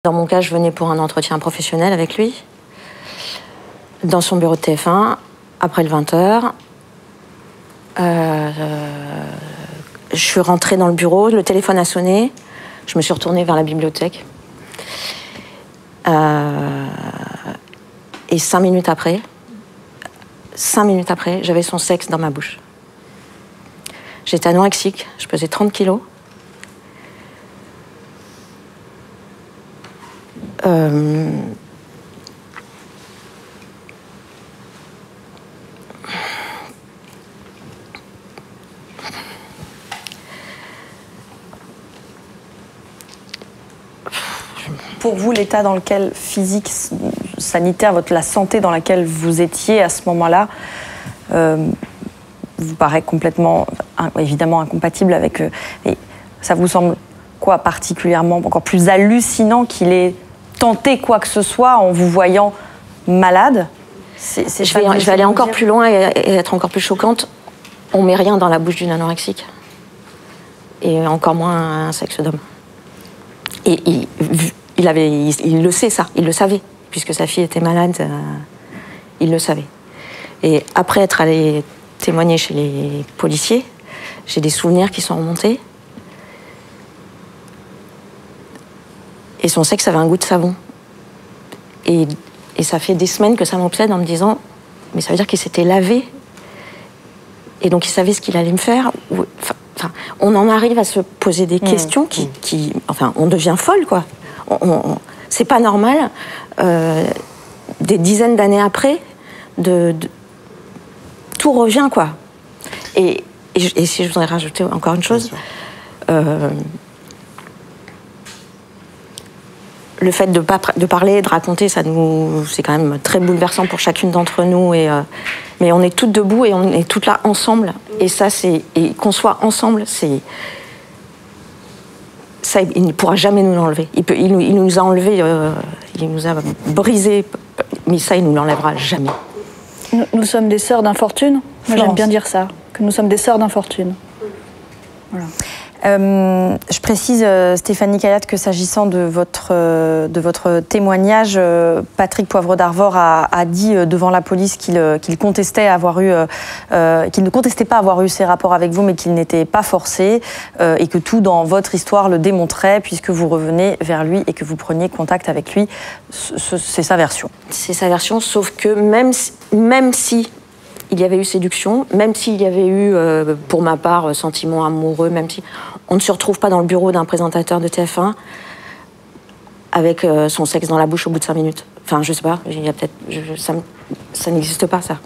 Dans mon cas, je venais pour un entretien professionnel avec lui, dans son bureau de TF1, après le 20h. Je suis rentrée dans le bureau, le téléphone a sonné, je me suis retournée vers la bibliothèque. Et 5 minutes après, j'avais son sexe dans ma bouche. J'étais anorexique, je pesais 30 kilos. Pour vous, l'état dans lequel, physique, sanitaire, la santé dans laquelle vous étiez à ce moment-là, vous paraît complètement, évidemment, incompatible avec... mais ça vous semble quoi particulièrement, encore plus hallucinant qu'il ait tenté quoi que ce soit en vous voyant malade? Je vais aller encore plus loin et être encore plus choquante. On met rien dans la bouche d'une anorexique. Et encore moins un sexe d'homme. Et il le sait, ça. Il le savait. Puisque sa fille était malade, il le savait. Et après être allé témoigner chez les policiers, j'ai des souvenirs qui sont remontés. Et son sexe avait un goût de savon. Et ça fait des semaines que ça m'obsède en me disant, mais ça veut dire qu'il s'était lavé. Et donc il savait ce qu'il allait me faire. Enfin, on en arrive à se poser des questions qui... Enfin, on devient folle, quoi. C'est pas normal, des dizaines d'années après, tout revient, quoi. Et si je voudrais rajouter encore une chose, le fait de parler, de raconter, c'est quand même très bouleversant pour chacune d'entre nous. Mais on est toutes debout et on est toutes là ensemble. Et ça, et qu'on soit ensemble, ça, il ne pourra jamais nous l'enlever. Il nous a enlevé, il nous a brisé, mais ça, il ne nous l'enlèvera jamais. Nous sommes des sœurs d'infortune. Moi, j'aime bien dire ça, que nous sommes des sœurs d'infortune. Voilà. Je précise, Stéphanie Caillatte, que s'agissant de votre témoignage, Patrick Poivre d'Arvor a dit devant la police qu'il ne contestait pas avoir eu ces rapports avec vous, mais qu'il n'était pas forcé, et que tout dans votre histoire le démontrait, puisque vous revenez vers lui et que vous preniez contact avec lui. C'est sa version. C'est sa version, sauf que même si il y avait eu séduction, même s'il y avait eu, pour ma part, sentiment amoureux, même si on ne se retrouve pas dans le bureau d'un présentateur de TF1 avec son sexe dans la bouche au bout de 5 minutes. Enfin, je sais pas, il y a peut-être, ça n'existe pas, ça.